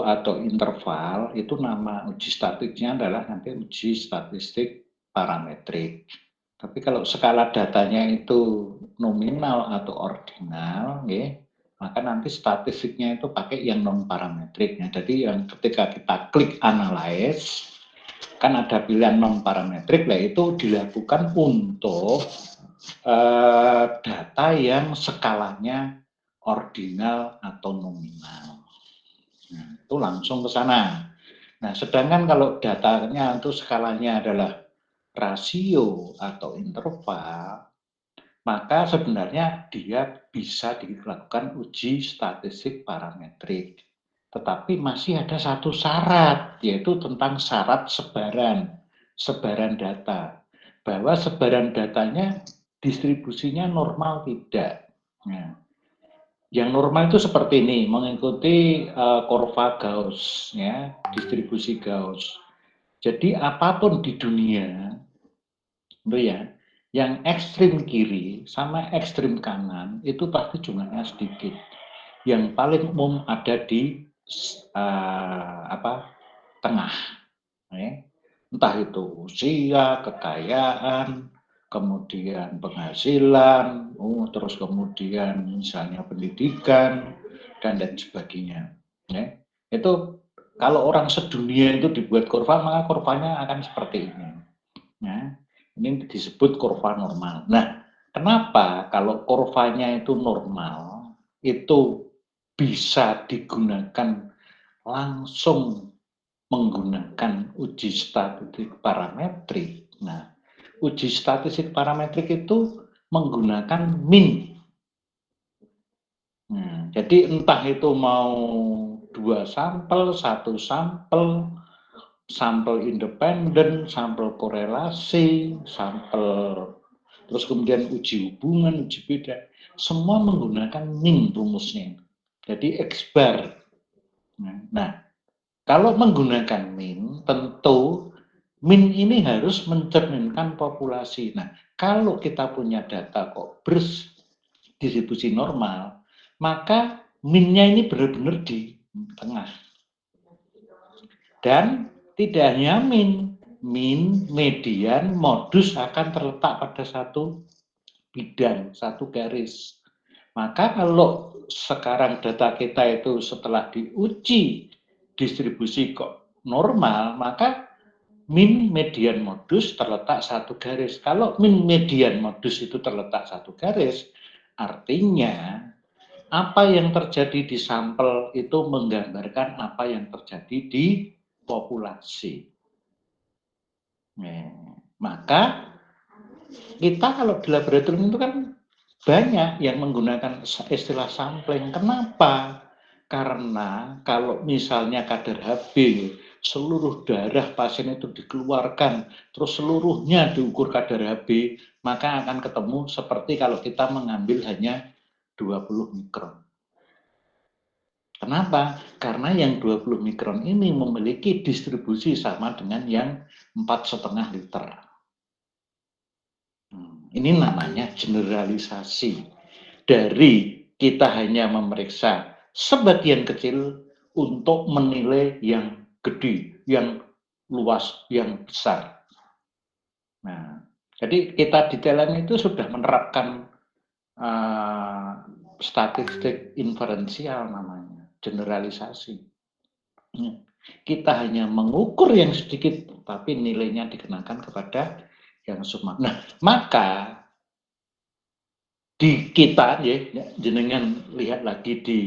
atau interval itu nama uji statistiknya adalah nanti uji statistik parametrik. Tapi kalau skala datanya itu nominal atau ordinal, ya, maka nanti statistiknya itu pakai yang non parametrik. Nah, jadi yang ketika kita klik analyze, kan ada pilihan non parametrik, lah itu dilakukan untuk data yang skalanya ordinal atau nominal. Nah, itu langsung ke sana. Nah, sedangkan kalau datanya itu skalanya adalah rasio atau interval, maka sebenarnya dia bisa dilakukan uji statistik parametrik. Tetapi masih ada satu syarat, yaitu tentang syarat sebaran data. Bahwa sebaran datanya distribusinya normal tidak. Nah, yang normal itu seperti ini, mengikuti kurva Gauss, ya, distribusi Gauss. Jadi apapun di dunia, itu ya, yang ekstrim kiri sama ekstrim kanan itu pasti jumlahnya sedikit. Yang paling umum ada di tengah, ya. Entah itu usia, kekayaan, kemudian penghasilan, terus kemudian misalnya pendidikan dan lain sebagainya. Ya. Itu kalau orang sedunia itu dibuat kurva, maka kurvanya akan seperti ini. Ya. Ini disebut kurva normal. Nah, kenapa kalau kurvanya itu normal, itu bisa digunakan langsung menggunakan uji statistik parametrik. Nah, uji statistik parametrik itu menggunakan min. Nah, jadi entah itu mau 2 sampel, 1 sampel, sampel independen, sampel korelasi, sampel terus kemudian uji hubungan, uji beda, semua menggunakan min rumusnya. Jadi X bar. Nah, kalau menggunakan min, tentu min ini harus mencerminkan populasi. Nah, kalau kita punya data kok berdistribusi normal, maka minnya ini benar-benar di tengah. Dan tidak hanya min, median, modus akan terletak pada satu bidang, satu garis. Maka kalau sekarang data kita itu setelah diuji distribusi kok normal, maka min median modus terletak satu garis. Kalau min median modus itu terletak satu garis, artinya apa yang terjadi di sampel itu menggambarkan apa yang terjadi di populasi. Nah, maka kita kalau di laboratorium itu kan banyak yang menggunakan istilah sampling. Kenapa? Karena kalau misalnya kadar Hb, seluruh darah pasien itu dikeluarkan, terus seluruhnya diukur kadar Hb, maka akan ketemu seperti kalau kita mengambil hanya 20 mikron. Kenapa? Karena yang 20 mikron ini memiliki distribusi sama dengan yang 4,5 liter. Ini namanya generalisasi. Dari kita hanya memeriksa sebagian kecil untuk menilai yang gede, yang luas, yang besar. Nah, jadi kita di Thailand itu sudah menerapkan statistik inferensial namanya, generalisasi. Kita hanya mengukur yang sedikit, tapi nilainya dikenakan kepada yang semua. Nah, maka di kita ya, jenengan lihat lagi di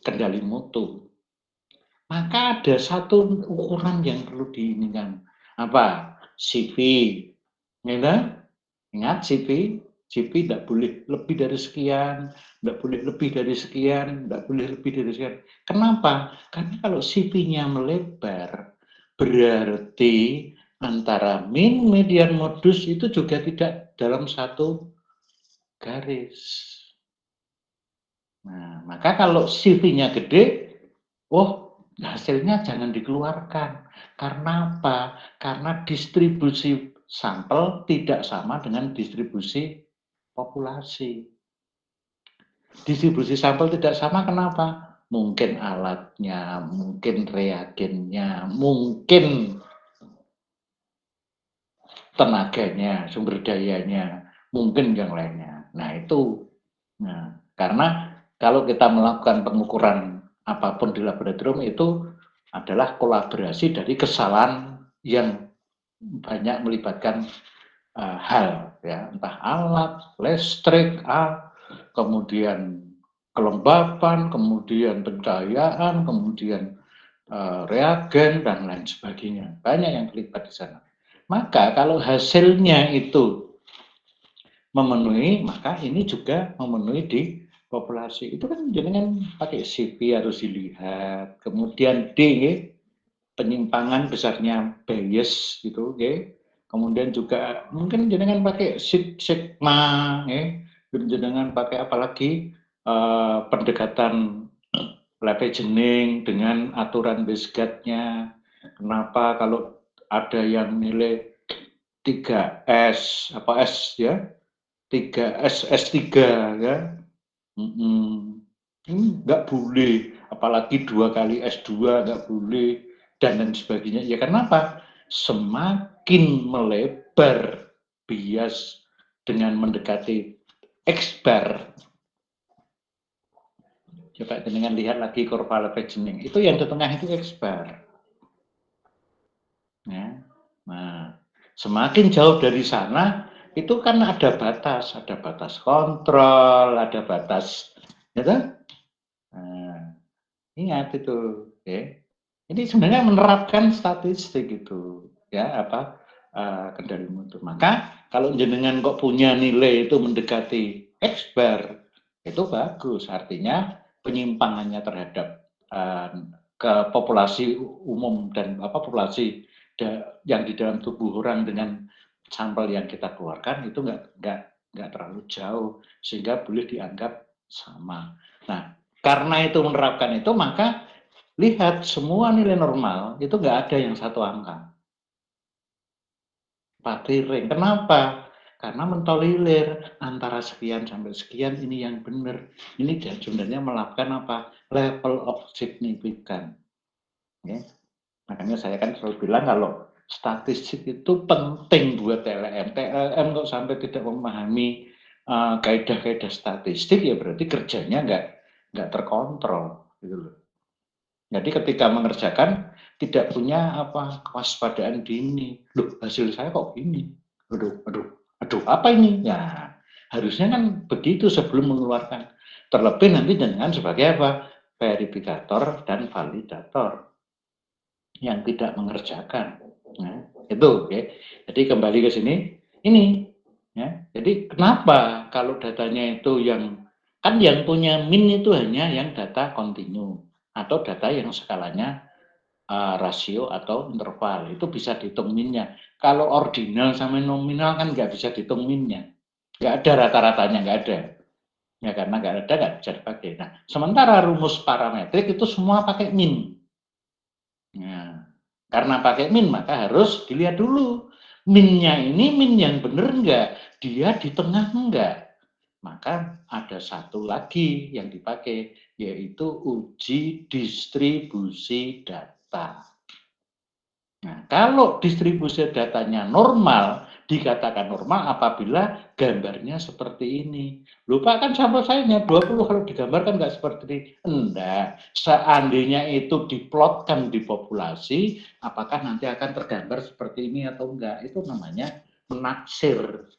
kendali mutu, maka ada satu ukuran yang perlu diinginkan. Apa? CV. Ingat CV? CV tidak boleh lebih dari sekian, tidak boleh lebih dari sekian, tidak boleh lebih dari sekian. Kenapa? Karena kalau CV-nya melebar, berarti antara min, median, modus itu juga tidak dalam satu garis. Nah, maka kalau CV-nya gede, hasilnya jangan dikeluarkan. Karena apa? Karena distribusi sampel tidak sama dengan distribusi populasi. Distribusi sampel tidak sama, kenapa? mungkin alatnya, mungkin reagennya, mungkin tenaganya, sumber dayanya, mungkin yang lainnya. Nah itu, nah, karena kalau kita melakukan pengukuran apapun di laboratorium itu adalah kolaborasi dari kesalahan yang banyak melibatkan hal, ya, entah alat, listrik, kemudian kelembapan, kemudian pencahayaan, kemudian reagen dan lain sebagainya. Banyak yang terlibat di sana. Maka kalau hasilnya itu memenuhi, maka ini juga memenuhi di populasi. Itu kan jenengan pakai CV harus dilihat. Kemudian D, penyimpangan besarnya bias gitu, kemudian juga mungkin jenengan pakai sigma, jenengan pakai apalagi pendekatan leveraging dengan aturan Bisgatnya. Kenapa kalau ada yang nilai 3S apa S ya, 3S S3 ya, ini nggak boleh, apalagi 2 kali S2 nggak boleh dan lain sebagainya. Ya kenapa? Semakin melebar bias dengan mendekati X-bar. Coba dengan lihat lagi kurva leveraging. Itu yang di tengah itu X-bar. Ya. Nah, semakin jauh dari sana itu kan ada batas kontrol, ada batas, gitu. Nah, ingat itu, ya. Ini sebenarnya menerapkan statistik itu, ya apa kendali mutu. Maka kalau jenengan kok punya nilai itu mendekati X bar, itu bagus. Artinya penyimpangannya terhadap ke populasi umum dan populasi yang di dalam tubuh orang dengan sampel yang kita keluarkan itu nggak terlalu jauh sehingga boleh dianggap sama. Nah, karena itu menerapkan itu, maka lihat semua nilai normal itu nggak ada yang satu angka. Patiring. Kenapa? Karena mentolerir antara sekian sampai sekian ini yang benar. Ini dia sebenarnya melakukan apa? Level of significant. Ya. Makanya saya kan selalu bilang kalau statistik itu penting buat TLM. TLM kok sampai tidak memahami kaidah-kaidah statistik ya berarti kerjanya nggak terkontrol gitu loh. Jadi ketika mengerjakan tidak punya kewaspadaan dini. Loh, hasil saya kok gini? Aduh, apa ini? Ya, harusnya kan begitu sebelum mengeluarkan. Terlebih nanti dengan sebagai apa? Verifikator dan validator yang tidak mengerjakan. Nah, itu, oke. Jadi kembali ke sini, ini, ya. Jadi kenapa kalau datanya itu kan yang punya min itu hanya yang data kontinu atau data yang skalanya rasio atau interval, itu bisa dihitung minnya. Kalau ordinal sama nominal kan nggak bisa dihitung minnya, nggak ada rata-ratanya, nggak ada. Ya karena nggak ada nggak bisa dipakai. Nah, sementara rumus parametrik itu semua pakai min. Nah, karena pakai min maka harus dilihat dulu minnya ini min yang benar enggak, dia di tengah enggak. Maka ada satu lagi yang dipakai yaitu uji distribusi data. Nah, kalau distribusi datanya normal, dikatakan normal apabila gambarnya seperti ini. Lupa kan sampel saya 20 kalau digambarkan nggak seperti ini. Enggak. Seandainya itu diplotkan di populasi, apakah nanti akan tergambar seperti ini atau enggak? Itu namanya menaksir.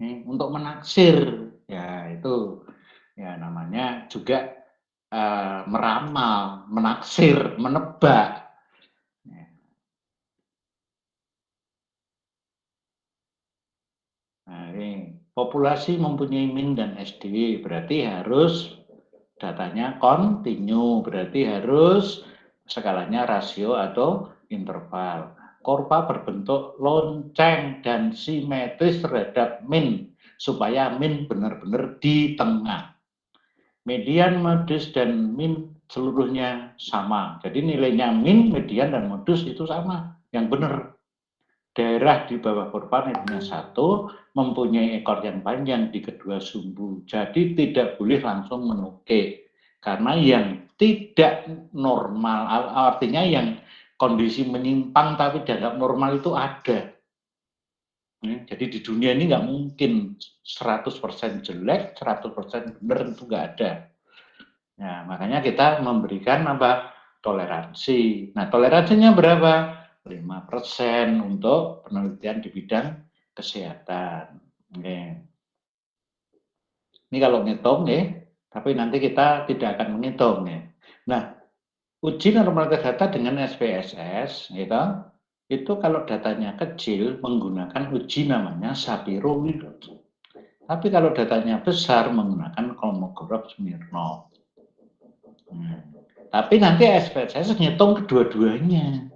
Untuk menaksir, ya itu ya namanya juga meramal, menaksir, menebak. Nah, ini populasi mempunyai min dan SD, berarti harus datanya kontinu, berarti harus skalanya rasio atau interval. Kurva berbentuk lonceng dan simetris terhadap min, supaya min benar-benar di tengah. Median, modus, dan min seluruhnya sama. Jadi nilainya min, median, dan modus itu sama, yang benar. Daerah di bawah kurva nilainya 1, mempunyai ekor yang panjang di kedua sumbu. Jadi tidak boleh langsung menukik. Karena yang tidak normal, artinya yang kondisi menyimpang tapi dianggap normal itu ada. Jadi di dunia ini nggak mungkin 100% jelek, 100% benar, itu nggak ada. Nah, makanya kita memberikan apa? Toleransi. Nah, toleransinya berapa? 5% untuk penelitian di bidang kesehatan. Oke. Ini kalau ngitung ya, tapi nanti kita tidak akan menghitung ya. Nah, uji normalitas data dengan SPSS, gitu, itu kalau datanya kecil menggunakan uji namanya Shapiro-Wilk. Tapi kalau datanya besar menggunakan Kolmogorov Smirnov. Tapi nanti SPSS ngitung kedua-duanya.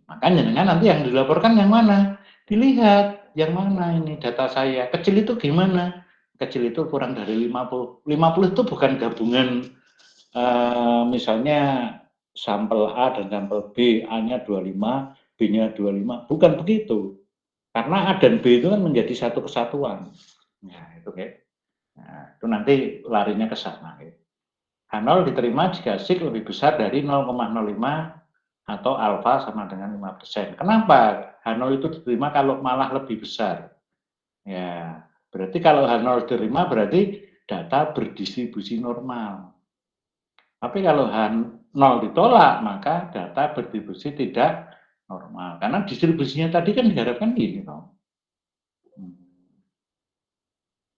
Makanya dengan nanti yang dilaporkan yang mana? Dilihat yang mana ini data saya. Kecil itu gimana? Kecil itu kurang dari 50. 50 itu bukan gabungan misalnya sampel A dan sampel B, A-nya 25, B-nya 25. Bukan begitu. Karena A dan B itu kan menjadi satu kesatuan. Nah, itu kayak. Nah, itu nanti larinya ke sana. H0 diterima jika sig lebih besar dari 0,05 atau alfa sama dengan 5%. Kenapa H0 itu diterima kalau malah lebih besar? Ya, berarti kalau H0 diterima berarti data berdistribusi normal. Tapi kalau H0 ditolak, maka data berdistribusi tidak normal. Karena distribusinya tadi kan diharapkan gini, toh.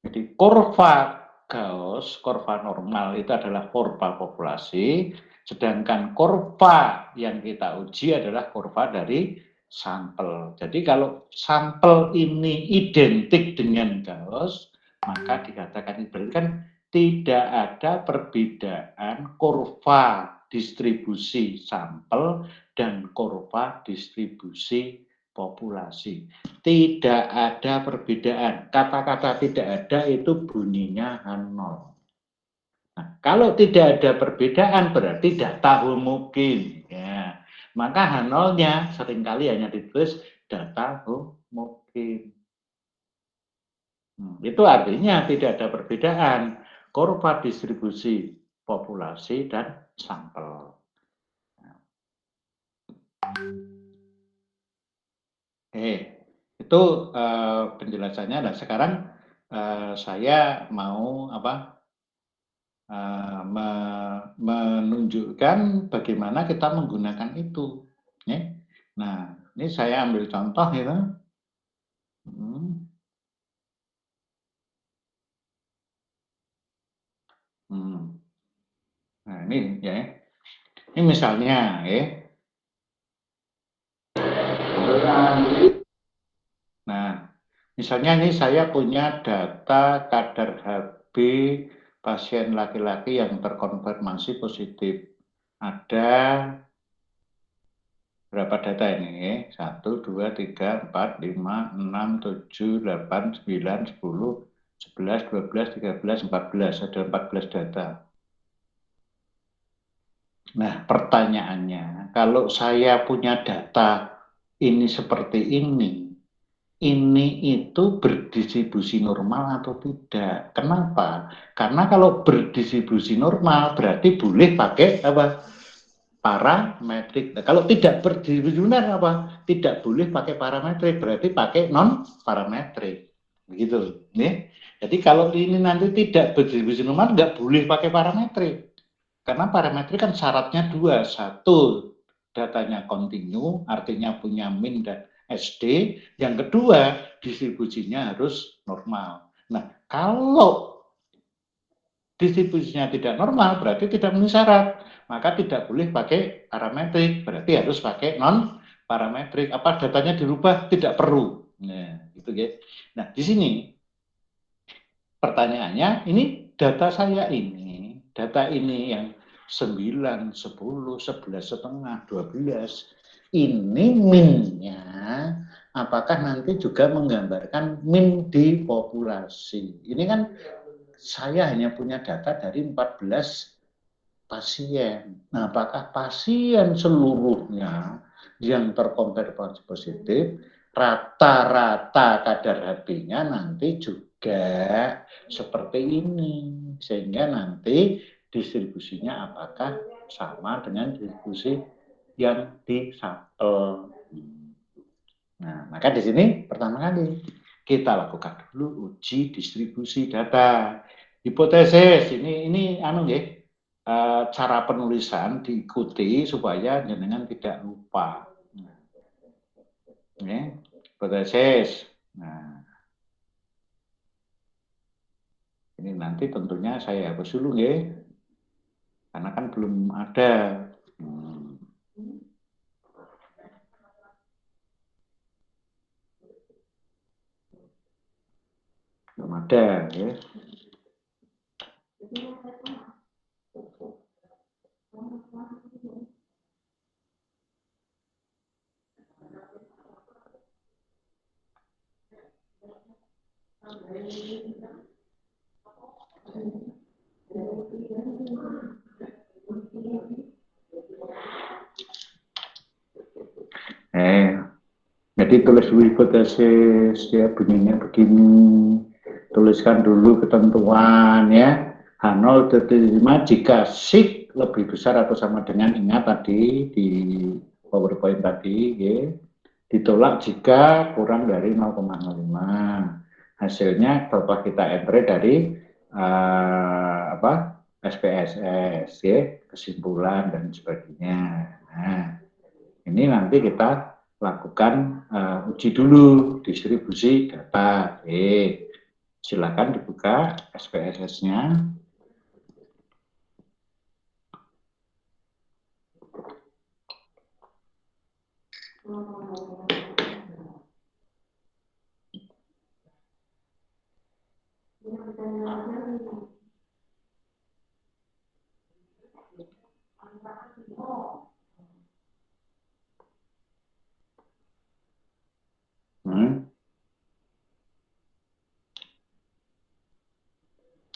Jadi kurva Gauss, kurva normal itu adalah kurva populasi, sedangkan kurva yang kita uji adalah kurva dari sampel. Jadi kalau sampel ini identik dengan Gauss, maka dikatakan berarti kan tidak ada perbedaan kurva distribusi sampel dan kurva distribusi populasi. Tidak ada perbedaan. Kata-kata tidak ada itu bunyinya H0. Nah, kalau tidak ada perbedaan berarti data homogen. Ya. Maka H0-nya seringkali hanya ditulis data homogen. Itu artinya tidak ada perbedaan kurva distribusi populasi dan sampel. Itu penjelasannya. Dan sekarang saya mau menunjukkan bagaimana kita menggunakan itu. Nah, ini saya ambil contoh gitu. Nah, ini ya. Ini misalnya Nah, misalnya ini saya punya data kadar Hb pasien laki-laki yang terkonfirmasi positif. Ada berapa data ini? 1, 2, 3, 4, 5, 6, 7, 8, 9, 10, 11, 12, 13, 14. Ada 14 data. Nah, pertanyaannya, kalau saya punya data ini seperti ini itu berdistribusi normal atau tidak? Kenapa? Karena kalau berdistribusi normal berarti boleh pakai apa? Parametrik. Nah, kalau tidak berdistribusi benar apa? Tidak boleh pakai parametrik, berarti pakai non parametrik. Begitu, nih. Jadi kalau ini nanti tidak berdistribusi normal nggak boleh pakai parametrik. Karena parametrik kan syaratnya dua. Satu, datanya kontinu, artinya punya min dan SD. Yang kedua, distribusinya harus normal. Nah, kalau distribusinya tidak normal, berarti tidak memenuhi syarat. Maka tidak boleh pakai parametrik, berarti harus pakai non parametrik. Apa datanya dirubah? Tidak perlu. Nah, gitu ya. Nah, di sini pertanyaannya, ini data saya ini, data ini yang 9, 10, 11,5, 12, ini min-nya apakah nanti juga menggambarkan min di populasi? Ini kan saya hanya punya data dari 14 pasien. Nah, apakah pasien seluruhnya yang terkonfirmasi positif, rata-rata kadar Hb-nya nanti juga juga seperti ini, sehingga nanti distribusinya apakah sama dengan distribusi yang di sampel. Nah, maka di sini pertama kali kita lakukan dulu uji distribusi data. Hipotesis ini anu ya, cara penulisan diikuti supaya jenengan tidak lupa. Nah, hipotesis. Nah, ini nanti tentunya saya hapus dulu ya, karena kan belum ada. Belum ada ya. Jadi tulis dulu hipotesis ya, bunyinya begini. Tuliskan dulu ketentuan ya. H0 diterima jika sig lebih besar atau sama dengan, ingat tadi di PowerPoint tadi ya. Ditolak jika kurang dari 0,05. Hasilnya Bapak kita entry dari SPSS ya, kesimpulan dan sebagainya. Nah, ini nanti kita lakukan uji dulu distribusi data. Silakan dibuka SPSS-nya.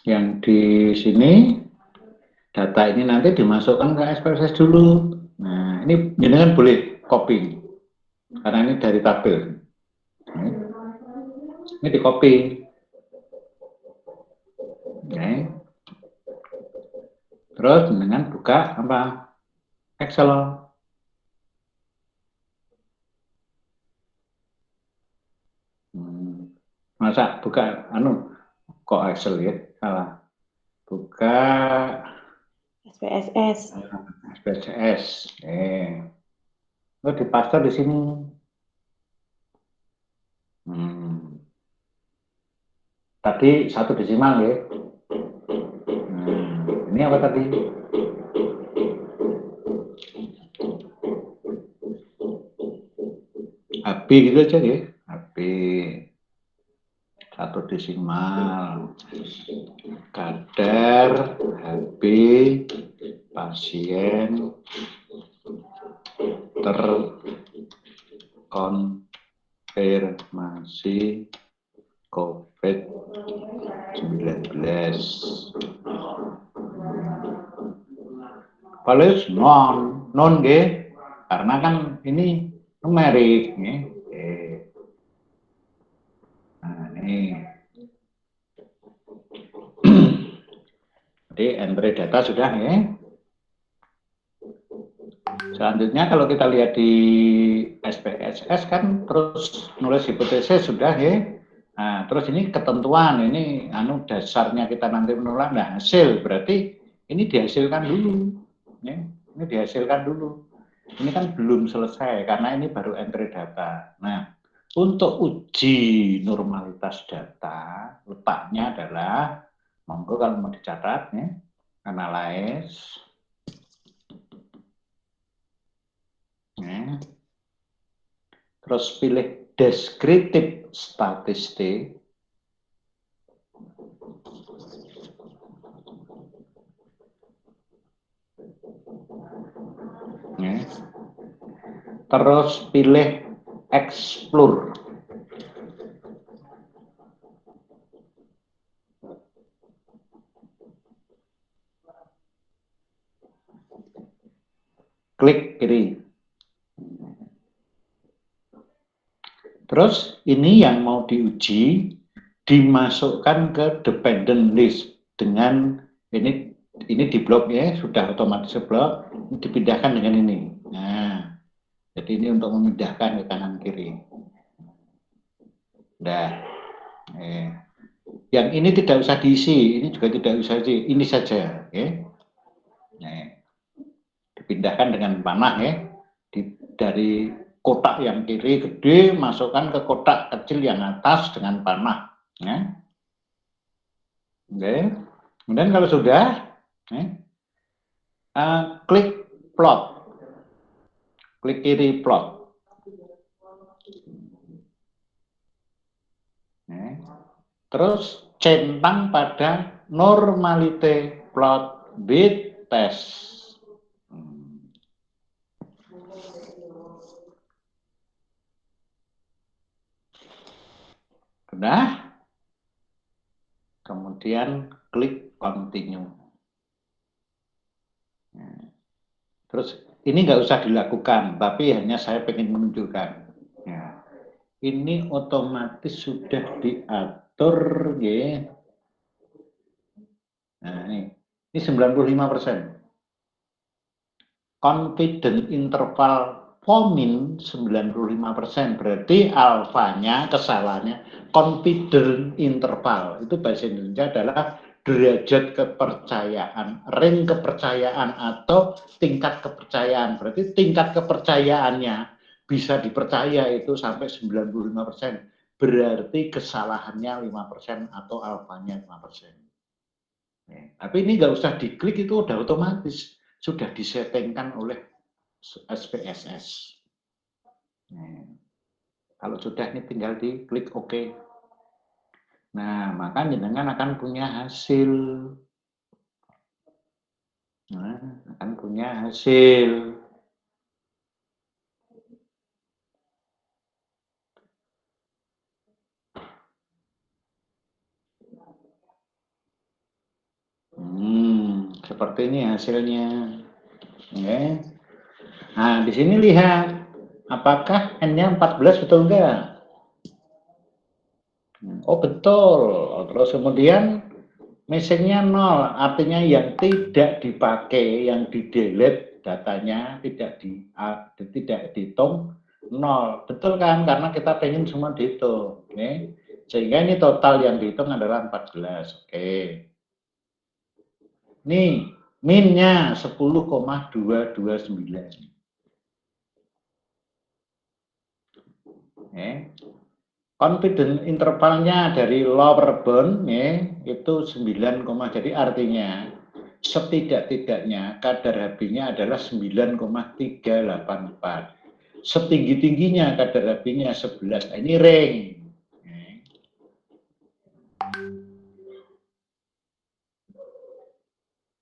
Yang di sini data ini nanti dimasukkan ke SPSS dulu. Nah, ini jenengan boleh copy karena ini dari tabel. Ini di copy. Terus dengan buka apa? Excel. Masa buka kok Excel ya? Salah. Buka SPSS. SPSS. Di paste di sini. Tadi 1 desimal ya. Ini apa tadi? HB gitu aja ya. HB 1 desimal. Kadar HB pasien terkonfirmasi COVID-19. Paling non nggih, karena kan ini numerik nggih. Nah, ini. Jadi entry data sudah ya. Selanjutnya kalau kita lihat di SPSS kan terus nulis hipotesis sudah ya. Nah, terus ini ketentuan, ini dasarnya kita nanti menulis. Nah, hasil berarti ini dihasilkan dulu. Ya, ini dihasilkan dulu. Ini kan belum selesai karena ini baru entry data. Nah, untuk uji normalitas data, letaknya adalah, monggo kalau mau dicatat ya, analyze. Terus pilih descriptive statistik. Terus pilih explore. Klik kiri. Terus ini yang mau diuji dimasukkan ke dependent list dengan ini di blok ya, sudah otomatis blok, dipindahkan dengan ini. Nah, jadi ini untuk memindahkan ke kanan kiri. Nah, yang ini tidak usah diisi, ini juga tidak usah diisi, ini saja. Nah, dipindahkan dengan panah ya, dari kotak yang kiri gede, masukkan ke kotak kecil yang atas dengan panah. Ya. Oke. Kemudian kalau sudah, klik plot. Klik kiri plot. Terus centang pada normalite plot with test. Sudah? Kemudian klik continue. Terus ini nggak usah dilakukan, tapi hanya saya ingin menunjukkan. Ya. Ini otomatis sudah diatur, ya. Nah, ini 95%. Confident interval FOMIN 95%, berarti alfanya, kesalahannya confident interval. Itu bahasa Indonesia adalah derajat kepercayaan, ring kepercayaan atau tingkat kepercayaan. Berarti tingkat kepercayaannya bisa dipercaya itu sampai 95%. Berarti kesalahannya 5% atau alfanya 5%. Tapi ini nggak usah diklik, itu udah otomatis. Sudah disettingkan oleh SPSS. Kalau sudah ini tinggal diklik OK. Nah, maka jenengan akan punya hasil. Akan punya hasil. Seperti ini hasilnya. Oke. Nah, di sini lihat apakah N-nya 14 betul enggak? Oh, betul. Terus kemudian missing-nya 0, artinya yang tidak dipakai, yang di-delete datanya tidak dihitung 0. Betul kan? Karena kita pengen semua dihitung. Oke. Sehingga ini total yang dihitung adalah 14. Oke. Nih, min-nya 10,229. Confidence intervalnya dari lower bound itu 9, jadi artinya setidak-tidaknya kadar Hb-nya adalah 9,384. Setinggi-tingginya kadar Hb-nya 11. Ini ring.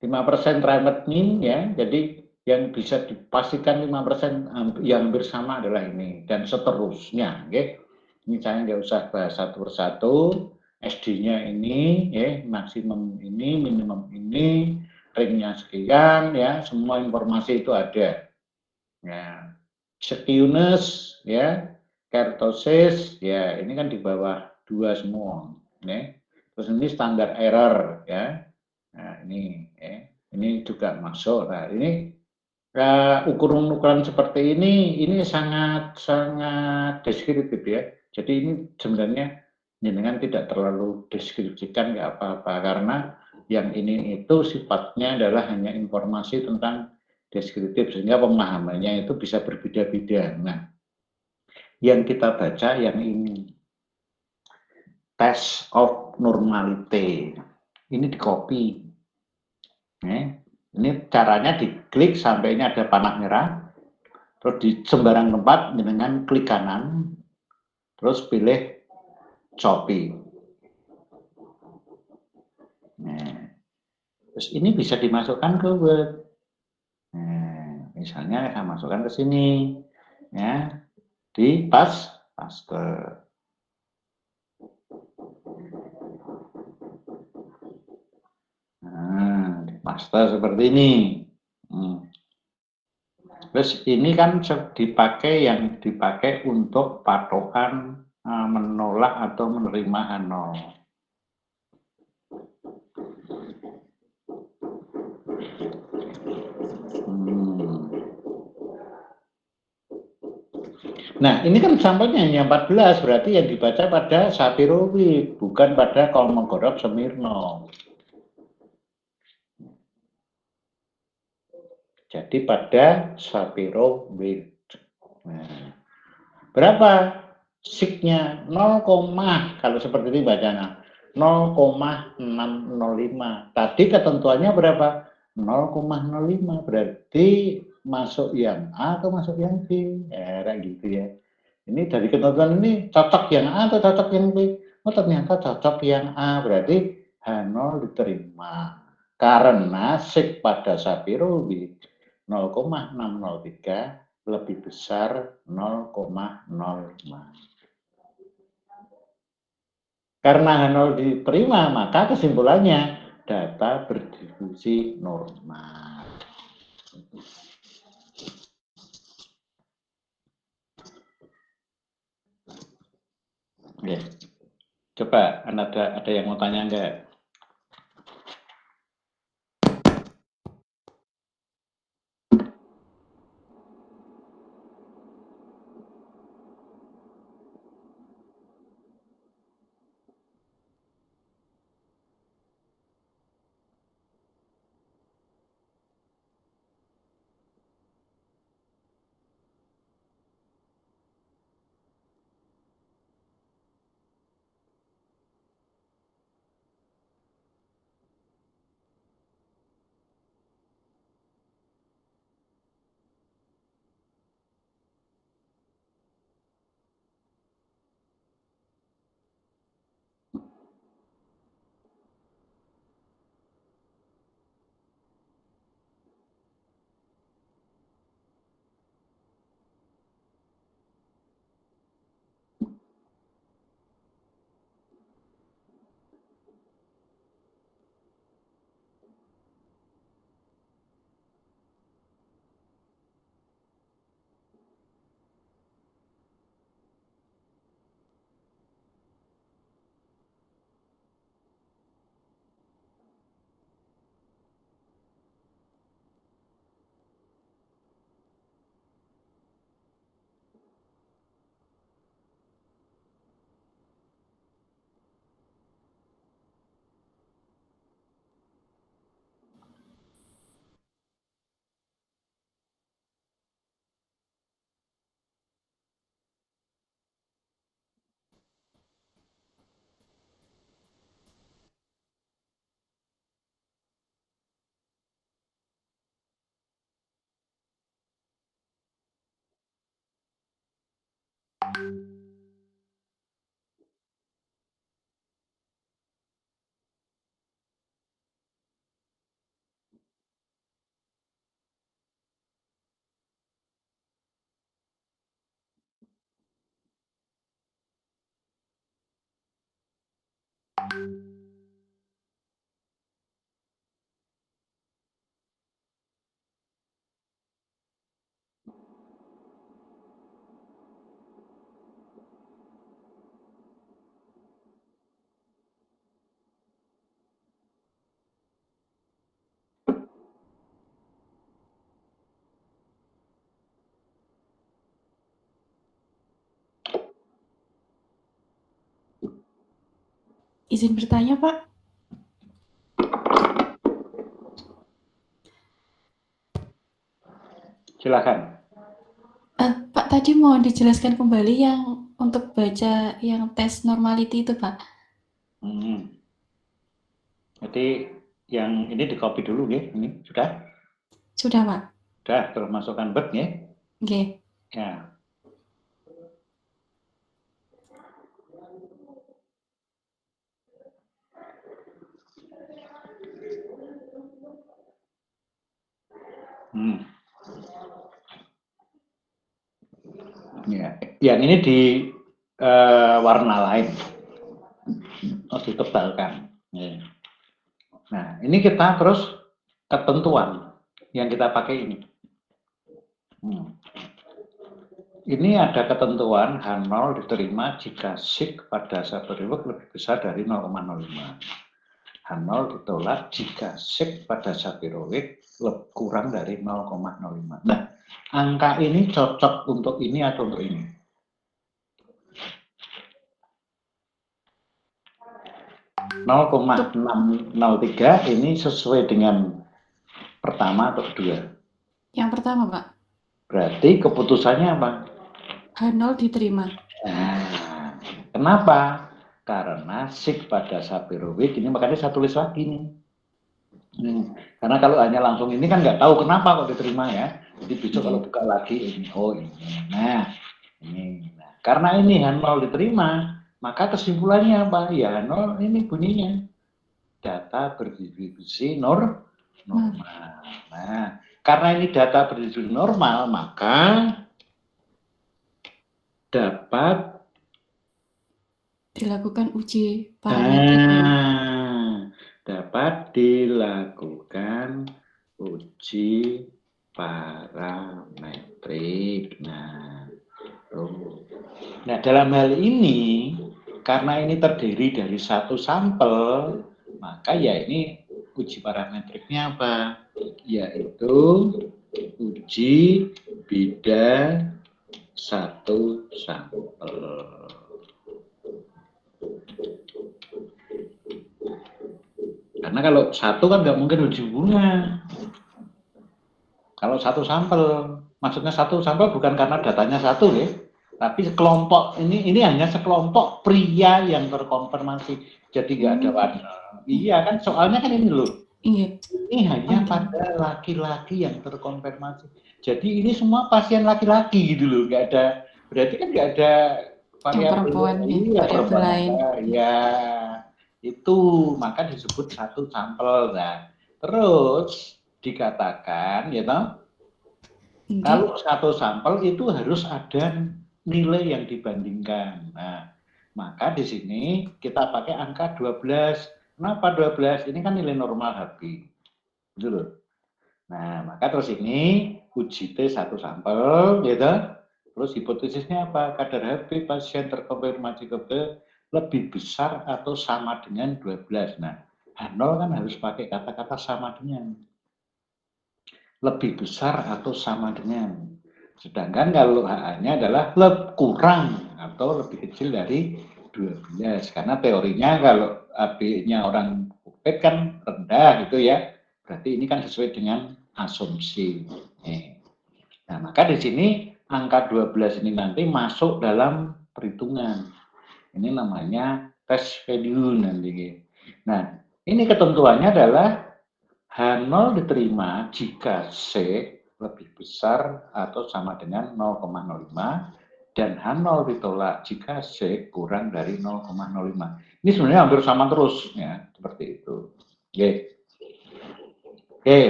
5% remet min ya. Jadi yang bisa dipastikan 5% yang hampir sama adalah ini dan seterusnya, okay? Ini saya nggak usah bahas satu persatu. SD-nya ini, ya, maksimum ini, minimum ini, ringnya sekian, ya, semua informasi itu ada. Ya, skewness, ya, kurtosis, ya, ini kan di bawah 2 semua, ya. Terus ini standar error, ya. Nah, ini juga masuk. Nah, ini ukuran-ukuran seperti ini sangat deskriptif ya. Jadi ini sebenarnya jenengan tidak terlalu deskripsikan nggak apa-apa, karena yang ini itu sifatnya adalah hanya informasi tentang deskriptif, sehingga pemahamannya itu bisa berbeda-beda. Nah, yang kita baca yang ini test of normality, ini di copy. Ini caranya diklik sampai ini ada panah merah, terus di sembarang tempat dengan klik kanan, terus pilih copy. Nah, terus ini bisa dimasukkan ke Word. Nah, misalnya saya masukkan ke sini, ya, di paste. Nah, di paste seperti ini. Terus ini kan dipakai untuk patokan menolak atau menerima H0. Nah, ini kan sampelnya hanya 14, berarti yang dibaca pada Sapirovid, bukan pada Kolmogorov Smirnov. Jadi pada Sapirovid. Nah, berapa signya? 0, kalau seperti ini bacanya 0,605. Tadi ketentuannya berapa? 0,05. Berarti masuk yang A atau masuk yang B? Kayak gitu ya. Ini dari ketentuan ini cocok yang A atau cocok yang B? Oh ternyata cocok yang A, berarti H0 diterima. Karena sig pada Sapirovid 0,603 lebih besar 0,05. Karena H0 diterima, maka kesimpulannya data berdistribusi normal. Oke. Coba ada yang mau tanya enggak? Izin bertanya, Pak. Silakan. Pak, tadi mau dijelaskan kembali yang untuk baca yang tes normality itu, Pak. Jadi yang ini di copy dulu ya, ini sudah? Sudah, Pak. Sudah, terus masukkan bed ya. Oke. Ya. Ya, yang ini di warna lain, harus ditebalkan. Ya. Nah, ini kita terus ketentuan yang kita pakai ini. ini ada ketentuan H0 diterima jika sig pada satu periode lebih besar dari 0,05. H0 ditolak jika sig pada satu periode kurang dari 0,05. Nah, angka ini cocok untuk ini atau untuk ini? (0,603) ini sesuai dengan pertama atau kedua? Yang pertama, Pak. Berarti keputusannya apa? H0 diterima. Nah, kenapa? Karena sig pada sapiroid ini, makanya saya tulis lagi nih. Karena kalau hanya langsung ini kan nggak tahu kenapa kok diterima ya. Jadi besok kalau buka lagi ini, oh ini. Nah, ini. Nah, karena ini H0 diterima, maka kesimpulannya apa? Ya H0 ini bunyinya data berdistribusi normal. Nah, karena ini data berdistribusi normal, maka dapat dilakukan uji parametrik. Dapat dilakukan uji parametrik. Nah, dalam hal ini, karena ini terdiri dari satu sampel, maka ya ini uji parametriknya apa? Yaitu uji beda satu sampel. Karena kalau satu kan nggak mungkin uji bunga. Kalau satu sampel, maksudnya satu sampel bukan karena datanya satu ya, tapi sekelompok ini hanya sekelompok pria yang terkonfirmasi, jadi nggak ada warna. Iya kan, soalnya kan ini loh. Iya. Ini hanya pada laki-laki yang terkonfirmasi. Jadi ini semua pasien laki-laki gitu loh, nggak ada. Berarti kan nggak ada variabel lain. Ya, itu maka disebut satu sampel. Nah, terus dikatakan, ya toh, kalau satu sampel itu harus ada nilai yang dibandingkan. Nah, maka di sini kita pakai angka 12. Kenapa 12? Ini kan nilai normal HB. Gitu loh. Nah, maka terus ini uji T satu sampel, gitu. Terus hipotesisnya apa? Kadar HB pasien terkonfirmasi COVID lebih besar atau sama dengan 12. Nah, H0 kan harus pakai kata-kata sama dengan. Lebih besar atau sama dengan. Sedangkan kalau HA-nya adalah kurang atau lebih kecil dari 12. Karena teorinya kalau AB-nya orang COVID kan rendah gitu ya. Berarti ini kan sesuai dengan asumsi. Nah, maka di sini angka 12 ini nanti masuk dalam perhitungan. Ini namanya test value nanti. Nah, ini ketentuannya adalah H0 diterima jika C lebih besar atau sama dengan 0,05 dan H0 ditolak jika C kurang dari 0,05. Ini sebenarnya hampir sama terus ya, seperti itu. Oke. Oke,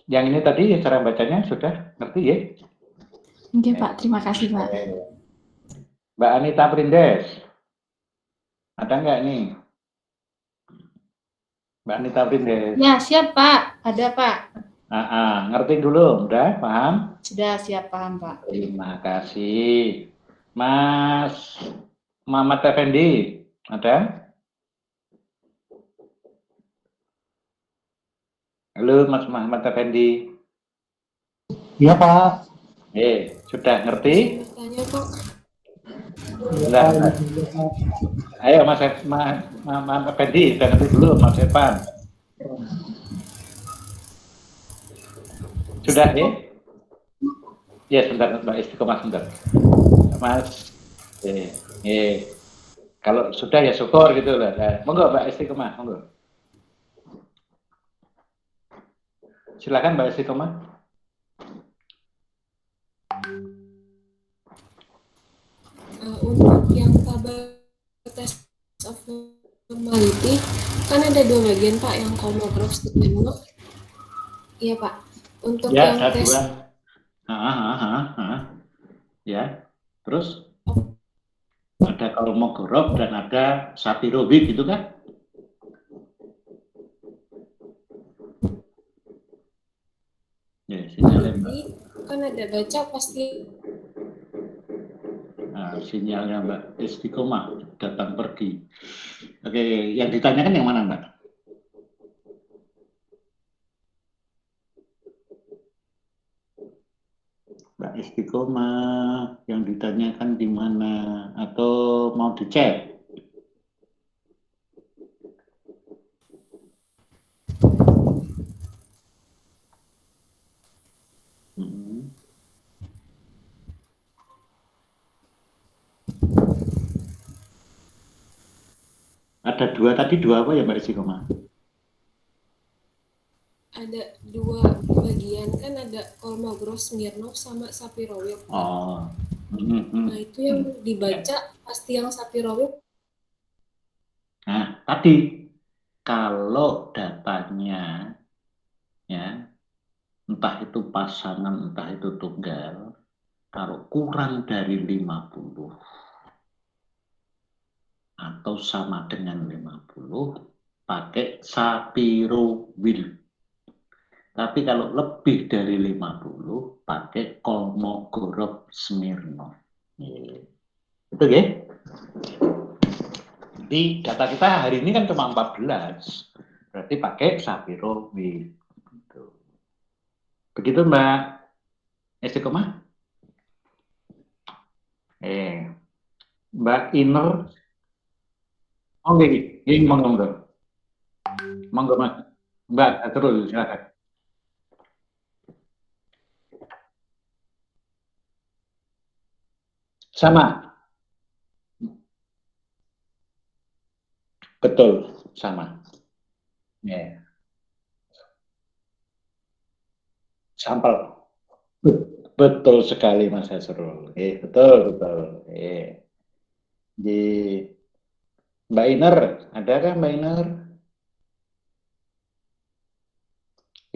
yang ini tadi cara bacanya sudah ngerti ya? Oke, Pak, terima kasih, Pak. Mbak Anita Prindes, ada nggak nih? Mbak Anita Prindes. Ya, siap Pak. Ada Pak. Ngerti dulu, udah paham? Sudah siap paham Pak. Terima kasih. Mas Muhammad Effendi, ada? Halo Mas Muhammad Effendi. Iya Pak. Sudah ngerti? Tanya Pak. Sudah. Ayo Mas Effendi, sudah ngerti dulu Mas Evan. Sudah ya? Ya, sebentar Mbak Istiqomah, sebentar. Mas, kalau sudah ya syukur gitu lah. Monggo Mbak Istiqomah, monggo. Silakan Mbak Istiqomah. Untuk yang tabel test of normality kan ada dua bagian Pak, yang Kolmogorov statement. Iya Pak. Untuk ya, yang tes ya, terus ada Kolmogorov dan ada Sapirovic gitu kan? Ya, nanti kan ada baca pasti Nah, sinyalnya Mbak Istiqomah datang pergi. Oke, yang ditanyakan yang mana Mbak? Mbak Istiqomah, yang ditanyakan di mana? Atau mau dicek? Ada dua, tadi dua apa ya Mbak Istiqomah? Ada 2 bagian, kan ada Kolmogorov Smirnov sama Sapirowicz. Oh. Nah, itu yang dibaca pasti yang Sapirowicz. Nah, tadi kalau datanya ya entah itu pasangan, entah itu tunggal, kalau kurang dari 50 atau sama dengan 50 pakai Sapirowicz. Tapi kalau lebih dari 50 pakai Kolmogorov Smirnov. Itu ya. Jadi data kita hari ini kan cuma 14. Berarti pakai Sapirowicz. Begitu Mbak Istiqomah? Mbak Iner. Oh nggih, monggo. Monggo Mas. Mbak terus silakan. Sama. Betul, sama. Ya. Sampel. Betul sekali Mas Hasrul. Betul. Di Mbak Iner, ada kan Mbak Iner?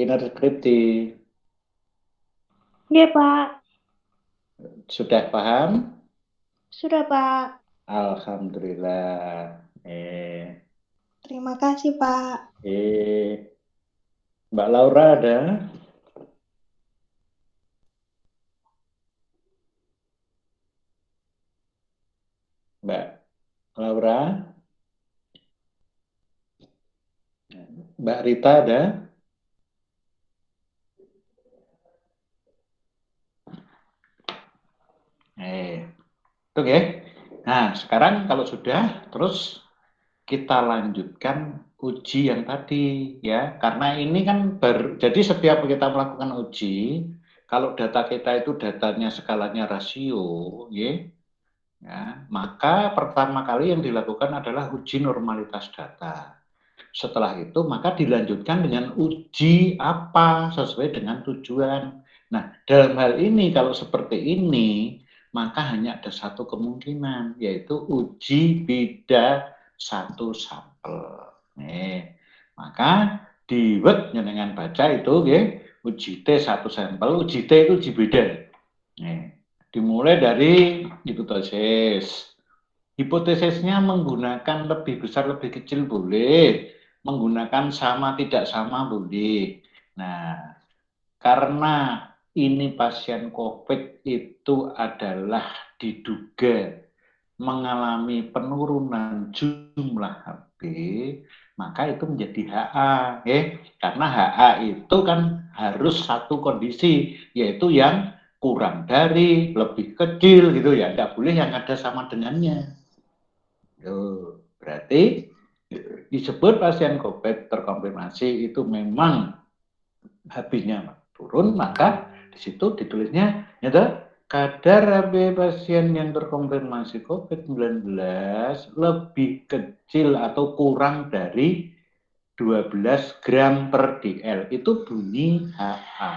Iner Skripti. Iya, Pak. Sudah paham? Sudah, Pak. Alhamdulillah. Terima kasih, Pak. Mbak Laura ada? Mbak Laura? Mbak Rita ada? Itu ya. Nah, sekarang kalau sudah, terus kita lanjutkan uji yang tadi ya. Karena ini kan jadi setiap kita melakukan uji, kalau data kita itu datanya skalanya rasio, ya, maka pertama kali yang dilakukan adalah uji normalitas data. Setelah itu maka dilanjutkan dengan uji apa sesuai dengan tujuan. Nah, dalam hal ini kalau seperti ini, maka hanya ada satu kemungkinan, yaitu uji beda satu sampel. Maka di Word dengan baca itu uji T satu sampel, uji T itu uji beda. Dimulai dari hipotesis. Hipotesisnya menggunakan lebih besar, lebih kecil boleh. Menggunakan sama, tidak sama boleh. Nah, karena ini pasien COVID itu adalah diduga mengalami penurunan jumlah HB, maka itu menjadi HA. Karena HA itu kan harus satu kondisi, yaitu yang kurang dari, lebih kecil gitu ya. Tidak boleh yang ada sama dengannya. Berarti disebut pasien COVID terkonfirmasi itu memang HB-nya turun, maka di situ ditulisnya kadar HB pasien yang terkonfirmasi COVID-19 lebih kecil atau kurang dari 12 gram per DL. Itu bunyi HA.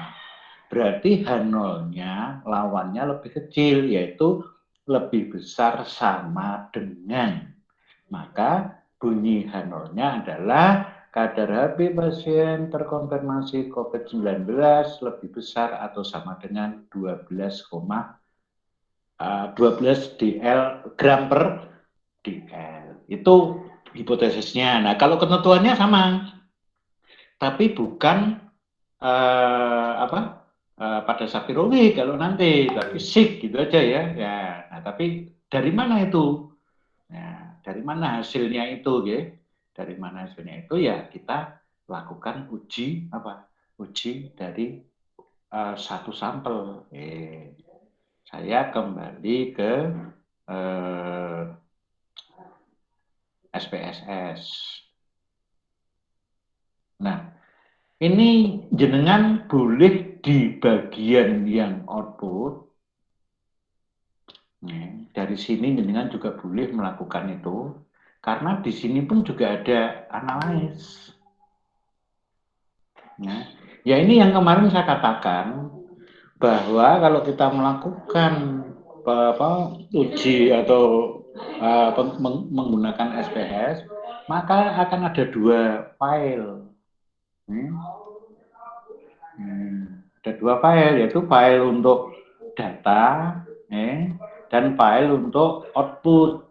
Berarti H0-nya lawannya lebih kecil, yaitu lebih besar sama dengan. Maka bunyi H0-nya adalah kadar HB pasien terkonfirmasi COVID-19 lebih besar atau sama dengan 12 DL gram per DL. Itu hipotesisnya. Nah, kalau ketentuannya sama, tapi bukan pada Sapirowicz kalau nanti, tapi SIG gitu aja ya. Nah, tapi Dari mana itu? Nah, dari mana hasilnya itu, ya? Dari mana hasilnya itu ya kita lakukan uji apa? Uji dari satu sampel. Saya kembali ke SPSS. Nah, ini jenengan boleh di bagian yang output. Dari sini jenengan juga boleh melakukan itu, karena di sini pun juga ada analis. Nah, ya ini yang kemarin saya katakan bahwa kalau kita melakukan uji atau menggunakan SPS, maka akan ada dua file. Ada dua file, yaitu file untuk data dan file untuk output.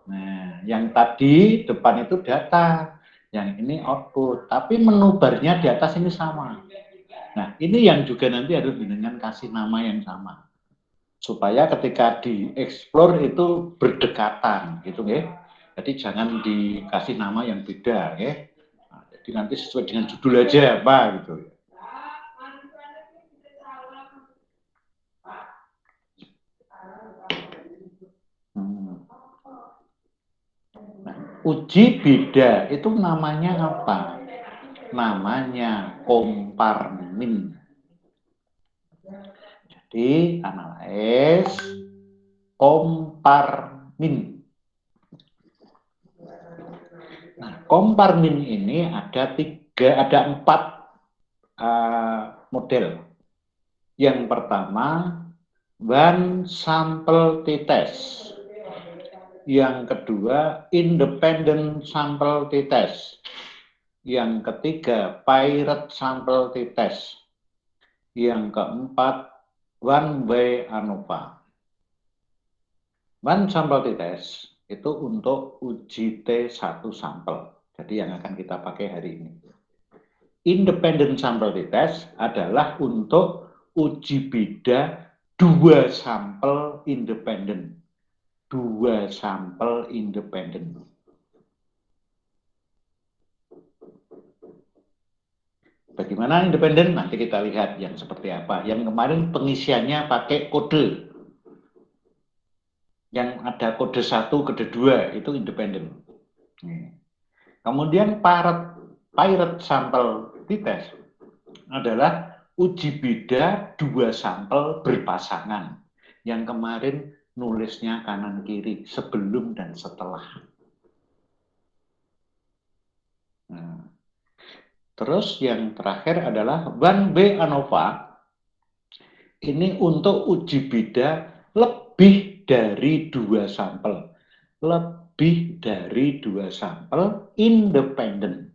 Nah, yang tadi depan itu data, yang ini output, tapi menu barnya di atas ini sama. Nah, ini yang juga nanti harus dengan kasih nama yang sama, supaya ketika dieksplor itu berdekatan, gitu ya. Jadi jangan dikasih nama yang beda, ya. Nah, jadi nanti sesuai dengan judul aja apa gitu. Nah, uji beda itu namanya apa? Namanya komparmin. Jadi analis komparmin. Nah, komparmin ini ada empat model. Yang pertama one sample t-test. Yang kedua independent sample t-test. Yang ketiga pirate sample t-test. Yang keempat one way ANOVA. One sample t-test itu untuk uji T1 sampel. Jadi yang akan kita pakai hari ini. Independent sample t-test adalah untuk uji beda dua sampel independen. Dua sampel independen. Bagaimana independen? Nanti kita lihat yang seperti apa. Yang kemarin pengisiannya pakai kode. Yang ada kode 1, kode 2 itu independen. Kemudian pirate sample t-test adalah uji beda dua sampel berpasangan. Yang kemarin nulisnya kanan kiri, sebelum dan setelah. Terus yang terakhir adalah one way ANOVA. Ini untuk uji beda lebih dari dua sampel. Lebih dari dua sampel independen.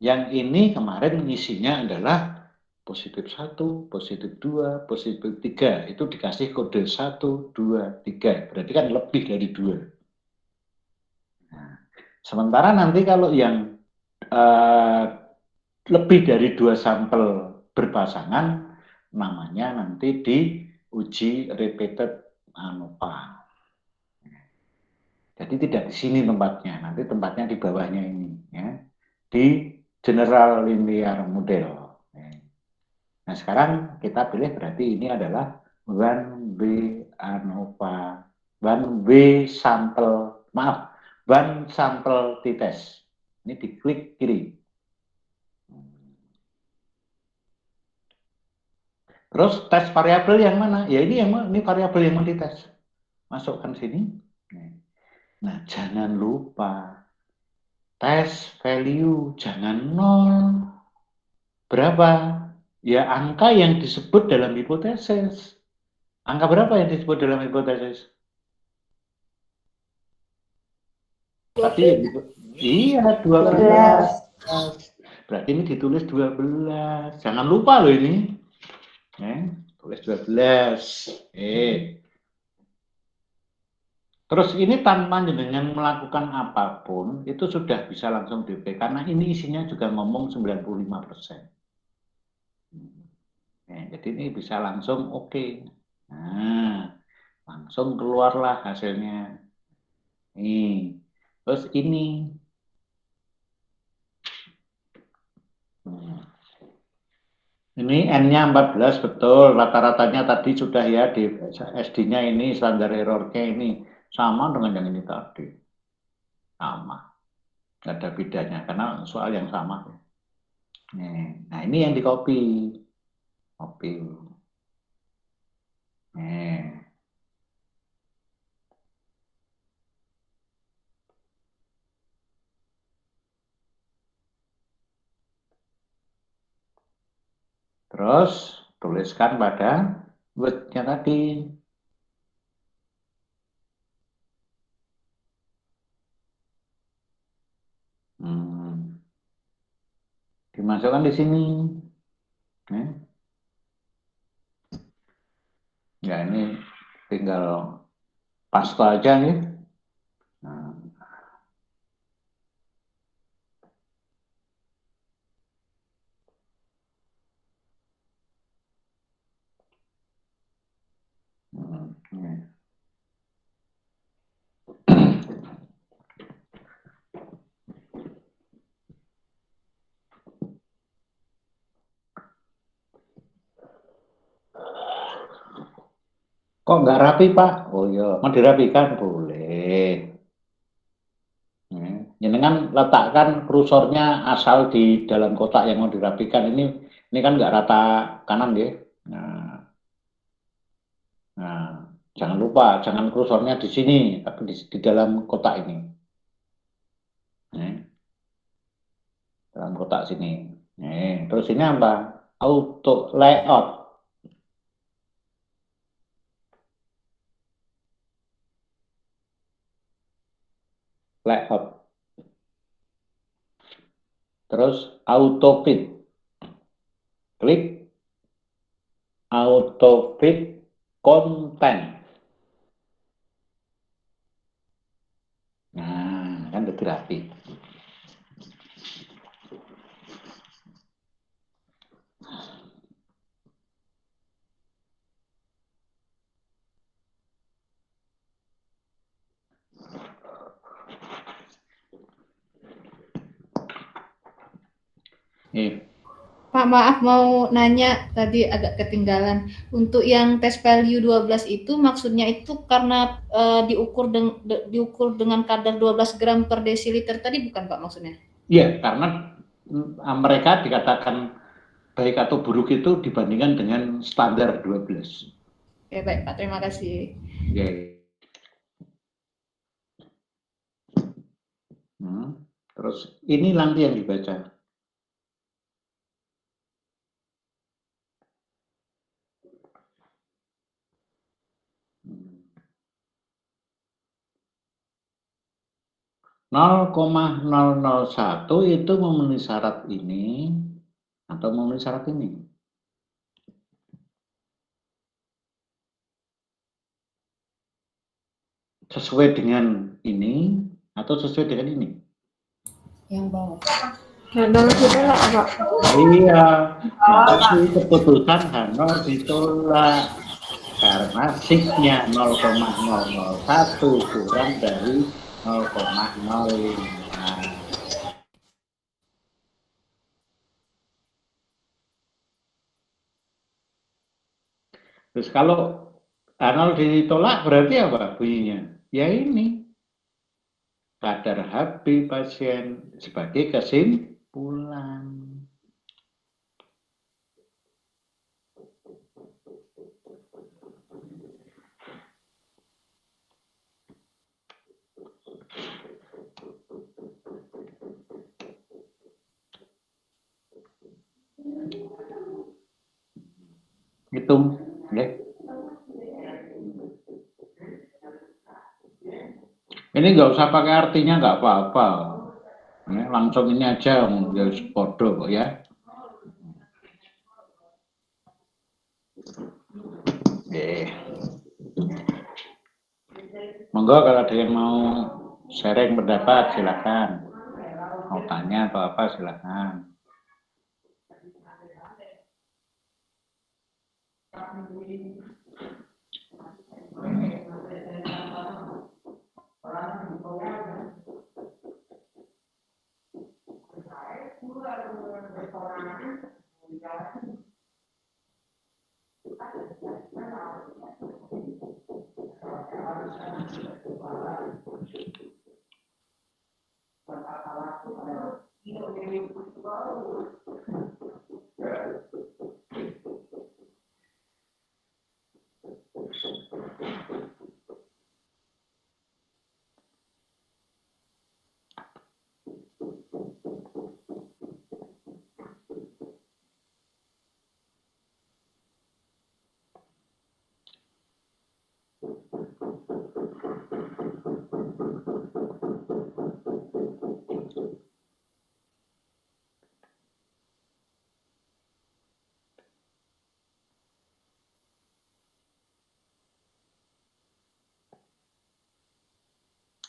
Yang ini kemarin isinya adalah positif 1, positif 2, positif 3. Itu dikasih kode 1, 2, 3. Berarti kan lebih dari 2. Nah, sementara nanti kalau yang lebih dari dua sampel berpasangan, namanya nanti diuji repeated ANOVA. Jadi tidak di sini tempatnya, nanti tempatnya di bawahnya ini, ya, di general linear model. Nah sekarang kita pilih berarti ini adalah one way ANOVA, one way sample, maaf, one sample t-test. Ini diklik kiri. Terus tes variabel yang mana? Ya ini variabel yang mau dites. Masukkan sini. Nah, jangan lupa tes value jangan 0. Berapa? Ya angka yang disebut dalam hipotesis. Angka berapa yang disebut dalam hipotesis? Tadi iya 12. Berarti ini ditulis 12. Jangan lupa loh ini. Tulis 12. Terus ini tanpa dengan melakukan apapun itu sudah bisa langsung DP karena ini isinya juga ngomong 95%. Jadi ini bisa langsung oke. Nah, langsung keluarlah hasilnya. Nih, terus ini. Ini N-nya 14, betul. Rata-ratanya tadi sudah ya, di SD-nya ini, standar error-nya ini. Sama dengan yang ini tadi. Sama. Nggak ada bedanya, karena soal yang sama. Nih. Nah, ini yang di copy. Copy. Nih. Terus, tuliskan pada Word-nya tadi. Dimasukkan di sini. Ya, ini tinggal paste aja nih. Nah. Kok nggak rapi, Pak? Oh iya, mau dirapikan? Boleh. Jenengan letakkan kursornya asal di dalam kotak yang mau dirapikan. Ini kan nggak rata kanan ya. Nah, jangan lupa, jangan kursornya di sini, tapi di dalam kotak ini. Dalam kotak sini. Terus ini apa? Auto layout. Layout. Terus auto fit. Klik auto fit content. Nah, kan lebih rapi. Pak, maaf mau nanya, tadi agak ketinggalan. Untuk yang test value 12 itu maksudnya itu karena diukur dengan kadar 12 gram per desiliter tadi bukan Pak maksudnya? Iya, karena mereka dikatakan baik atau buruk itu dibandingkan dengan standar 12. Oke, baik Pak, terima kasih. Oke. Terus ini nanti yang dibaca. (0,001) itu memenuhi syarat ini atau memenuhi syarat ini? Sesuai dengan ini atau sesuai dengan ini? Yang bawah. Yang bawah ditolak, Pak. Iya, tapi keputusan harus ditolak karena signya 0,001 kurang dari 0,05. Terus kalau Arnold ditolak berarti apa bunyinya? Ya ini, kadar Hb pasien sebagai kesimpulan. Hitung, ya. Ini nggak usah pakai artinya, nggak apa-apa. Ya, langsung ini aja, ya podo kok ya. Monggo kalau ada yang mau sharing pendapat silakan. Mau tanya atau apa silakan.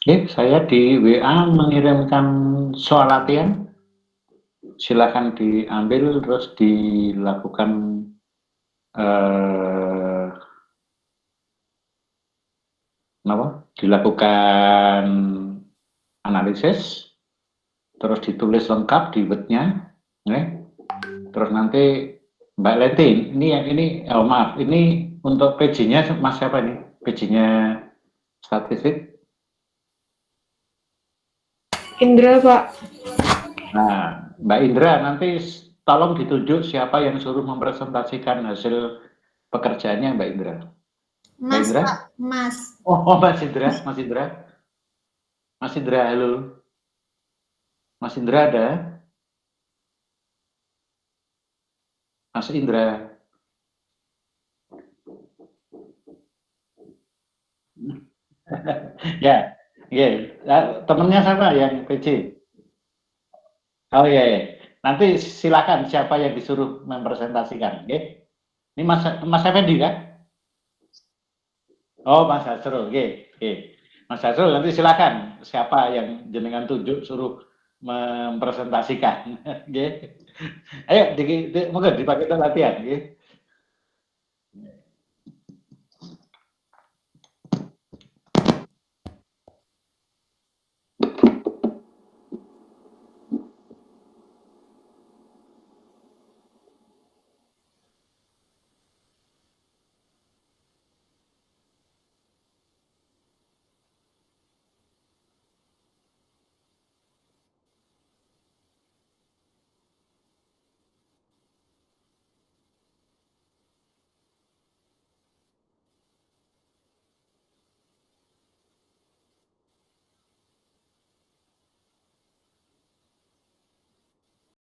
Oke, saya di WA mengirimkan soal latihan. Silakan diambil terus dilakukan dilakukan analisis, terus ditulis lengkap di Word-nya, terus nanti Mbak Leti, maaf, ini untuk PJ-nya Mas siapa nih? PJ-nya statistik? Indra, Pak. Nah, Mbak Indra, nanti tolong ditunjuk siapa yang suruh mempresentasikan hasil pekerjaannya Mbak Indra. Mbak Mas, Indra? Pak, Mas. Oh, Mas Indra, Mas Indra. Mas Indra, halo. Mas Indra ada? Mas Indra. Ya, temennya siapa yang PJ? Oh iya. Nanti silakan siapa yang disuruh mempresentasikan, Ini Mas Effendi kan? Oh, Mas Hasrul, Mas Hasrul, nanti silakan siapa yang jenengan tunjuk suruh mempresentasikan, Ayo, monggo dipakai untuk latihan,